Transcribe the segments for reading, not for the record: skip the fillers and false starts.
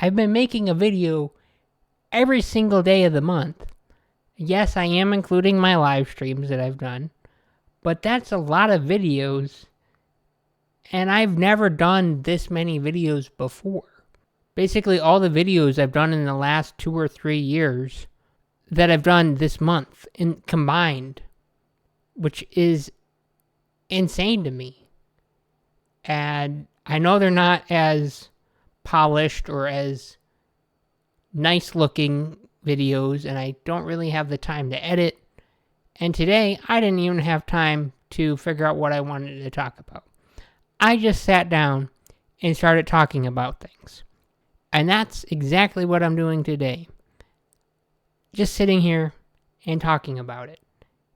I've been making a video every single day of the month. Yes, I am including my live streams that I've done, but that's a lot of videos, and I've never done this many videos before. Basically, all the videos I've done in the last 2 or 3 years that I've done this month in combined, which is insane to me. And I know they're not as polished or as nice looking videos, and I don't really have the time to edit. And today, I didn't even have time to figure out what I wanted to talk about. I just sat down and started talking about things. And that's exactly what I'm doing today. Just sitting here and talking about it.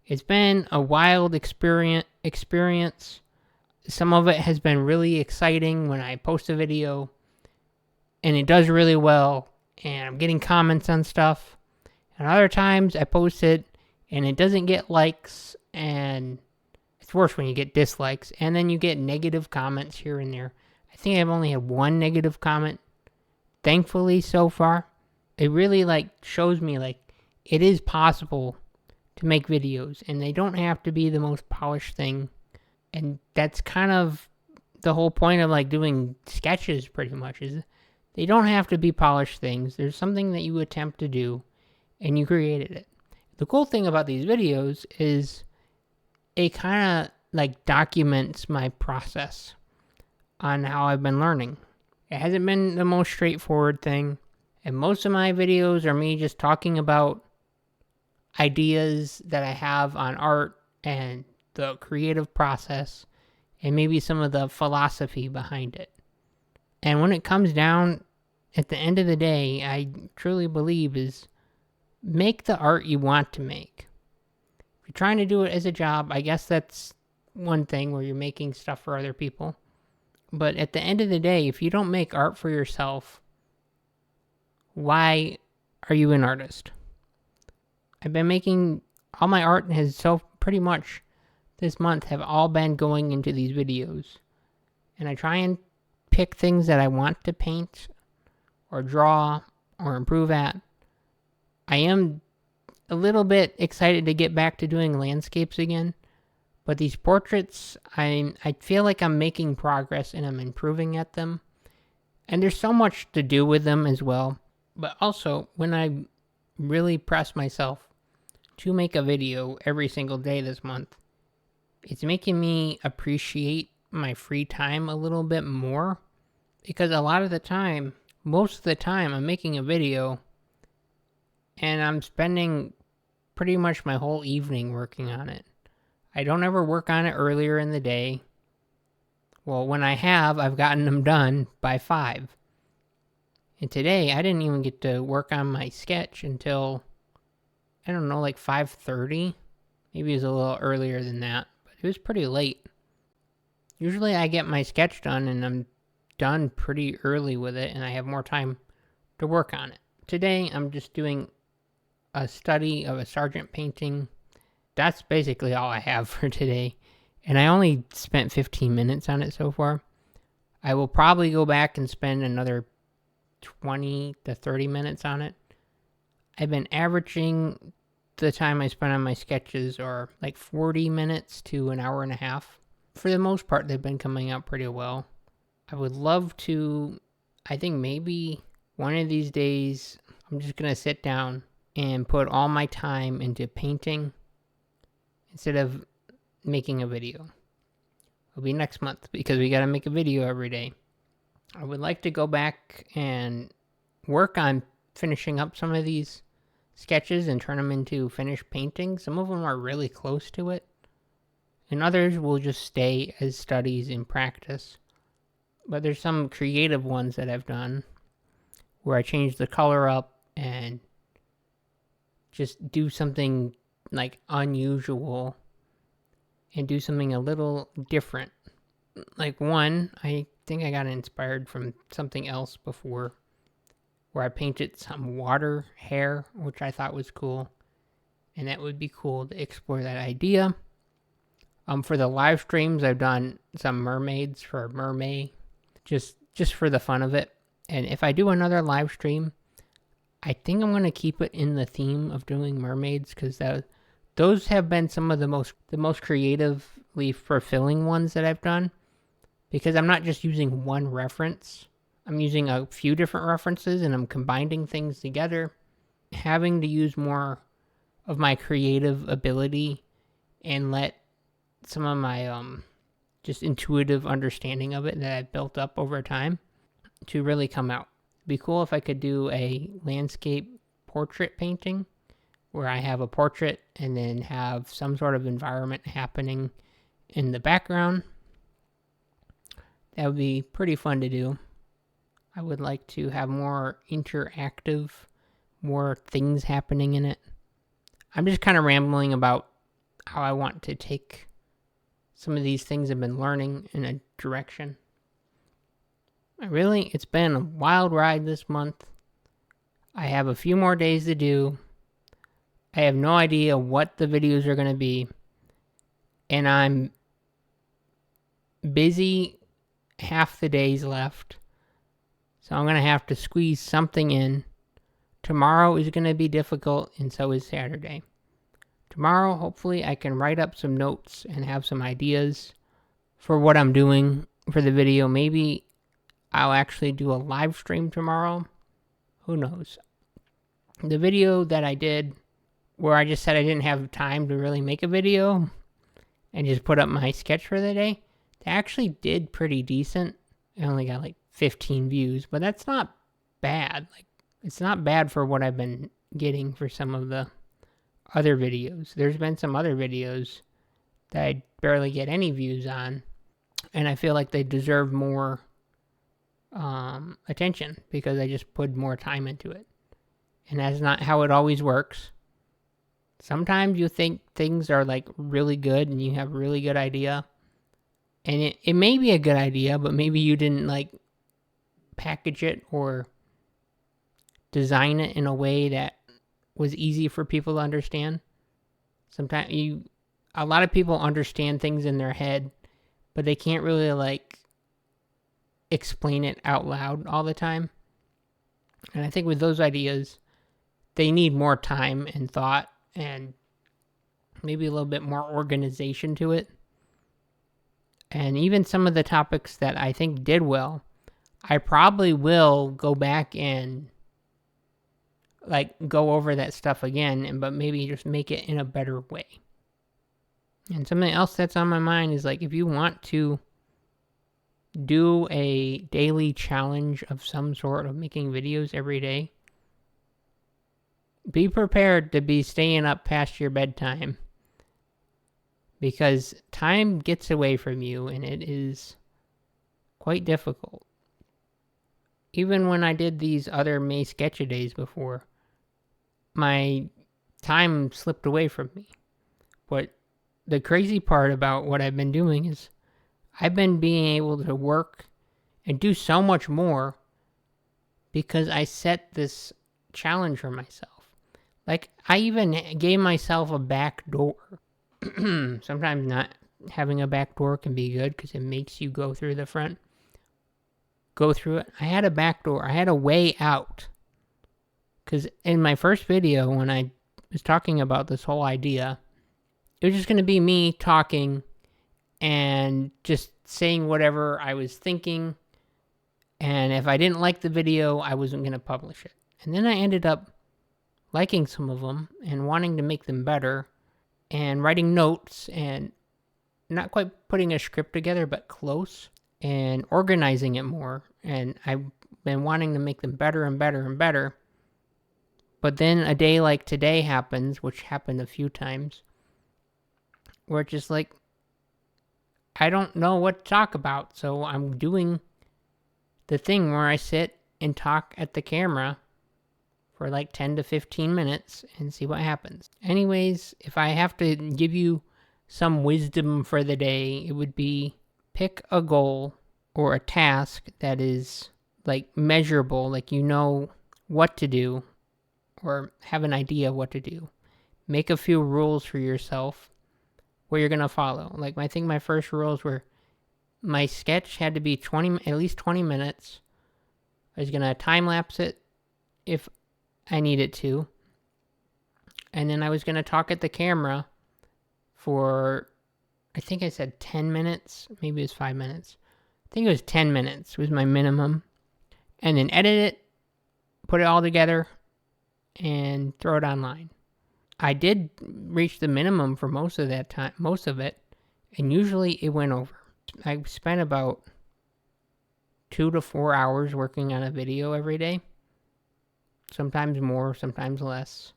It's been a wild experience. Some of it has been really exciting when I post a video and it does really well and I'm getting comments on stuff. And other times I post it and it doesn't get likes, and it's worse when you get dislikes, and then you get negative comments here and there. I think I've only had one negative comment, thankfully, so far. It really shows me it is possible to make videos, and they don't have to be the most polished thing. And that's kind of the whole point of doing sketches, pretty much, is they don't have to be polished things. There's something that you attempt to do and you created it. The cool thing about these videos is it kind of documents my process on how I've been learning. It hasn't been the most straightforward thing, and most of my videos are me just talking about ideas that I have on art and the creative process and maybe some of the philosophy behind it. And when it comes down, at the end of the day, I truly believe is make the art you want to make. If you're trying to do it as a job, I guess that's one thing where you're making stuff for other people. But at the end of the day, if you don't make art for yourself, why are you an artist? I've been making, all my art has pretty much this month have all been going into these videos. And I try and pick things that I want to paint or draw or improve at. I am a little bit excited to get back to doing landscapes again, but these portraits, I feel like I'm making progress and I'm improving at them. And there's so much to do with them as well. But also, when I really press myself to make a video every single day this month, it's making me appreciate my free time a little bit more. Because a lot of the time, most of the time, I'm making a video and I'm spending pretty much my whole evening working on it. I don't ever work on it earlier in the day. Well, when I have, I've gotten them done by 5. And today, I didn't even get to work on my sketch until, 5:30. Maybe it was a little earlier than that, but it was pretty late. Usually I get my sketch done and I'm done pretty early with it and I have more time to work on it. Today, I'm just doing a study of a Sargent painting. That's basically all I have for today. And I only spent 15 minutes on it so far. I will probably go back and spend another 20 to 30 minutes on it. I've been averaging the time I spend on my sketches are 40 minutes to an hour and a half. For the most part, they've been coming out pretty well. I would love to, I think maybe one of these days, I'm just going to sit down and put all my time into painting instead of making a video. It'll be next month because we got to make a video every day. I would like to go back and work on finishing up some of these sketches and turn them into finished paintings. Some of them are really close to it, and others will just stay as studies in practice. But there's some creative ones that I've done where I change the color up and just do something unusual and do something a little different. One, I think I got inspired from something else before where I painted some water hair, which I thought was cool. And that would be cool to explore that idea. For the live streams, I've done some mermaids for Mermay, just for the fun of it. And if I do another live stream, I think I'm going to keep it in the theme of doing mermaids, because those have been some of the most creatively fulfilling ones that I've done, because I'm not just using one reference. I'm using a few different references and I'm combining things together, having to use more of my creative ability and let some of my just intuitive understanding of it that I've built up over time to really come out. It'd be cool if I could do a landscape portrait painting where I have a portrait and then have some sort of environment happening in the background. That would be pretty fun to do. I would like to have more interactive, more things happening in it. I'm just kind of rambling about how I want to take some of these things I've been learning in a direction. Really, it's been a wild ride this month. I have a few more days to do. I have no idea what the videos are going to be. And I'm busy half the days left. So I'm going to have to squeeze something in. Tomorrow is going to be difficult, and so is Saturday. Tomorrow, hopefully, I can write up some notes and have some ideas for what I'm doing for the video. Maybe I'll actually do a live stream tomorrow. Who knows? The video that I did where I just said I didn't have time to really make a video and just put up my sketch for the day, that actually did pretty decent. I only got like 15 views, but that's not bad. Like, it's not bad for what I've been getting for some of the other videos. There's been some other videos that I barely get any views on, and I feel like they deserve more attention because I just put more time into it. And that's not how it always works. Sometimes you think things are like really good and you have a really good idea, and it may be a good idea, but maybe you didn't like package it or design it in a way that was easy for people to understand. Sometimes a lot of people understand things in their head, but they can't really like explain it out loud all the time. And I think with those ideas, they need more time and thought and maybe a little bit more organization to it. And even some of the topics that I think did well, I probably will go back and like go over that stuff again, but maybe just make it in a better way. And something else that's on my mind is like, if you want to do a daily challenge of some sort of making videos every day, be prepared to be staying up past your bedtime, because time gets away from you and it is quite difficult. Even when I did these other May Sketch-A-Days before, my time slipped away from me. But the crazy part about what I've been doing is I've been being able to work and do so much more because I set this challenge for myself. Like, I even gave myself a back door. Sometimes not having a back door can be good because it makes you go through the front. Go through it. I had a back door. I had a way out. Because in my first video, when I was talking about this whole idea, it was just going to be me talking and just saying whatever I was thinking. And if I didn't like the video, I wasn't going to publish it. And then I ended up liking some of them and wanting to make them better and writing notes and not quite putting a script together, but close, and organizing it more. And I've been wanting to make them better and better and better. But then a day like today happens, which happened a few times, where it's just like, I don't know what to talk about. So I'm doing the thing where I sit and talk at the camera for like 10 to 15 minutes and see what happens. Anyways, if I have to give you some wisdom for the day, it would be pick a goal or a task that is like measurable, like you know what to do or have an idea of what to do. Make a few rules for yourself where you're going to follow. Like, I think my first rules were my sketch had to be at least 20 minutes. I was going to time lapse it if I needed to. And then I was going to talk at the camera for, I think I said 10 minutes. Maybe it was 5 minutes. I think it was 10 minutes was my minimum. And then edit it, put it all together, and throw it online. I did reach the minimum for most of that time, most of it, and usually it went over. I spent about 2 to 4 hours working on a video every day. Sometimes more, sometimes less.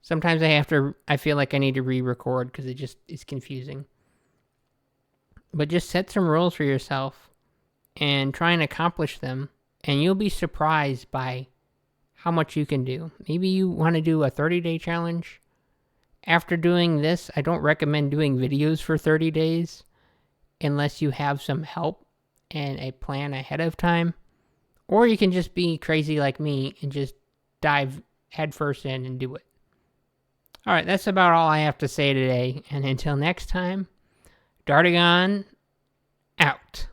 Sometimes I feel like I need to re-record because it just is confusing. But just set some rules for yourself and try and accomplish them, and you'll be surprised by how much you can do. Maybe you want to do a 30-day challenge. After doing this, I don't recommend doing videos for 30 days unless you have some help and a plan ahead of time. Or you can just be crazy like me and just dive headfirst in and do it. Alright, that's about all I have to say today. And until next time, Dartagon out.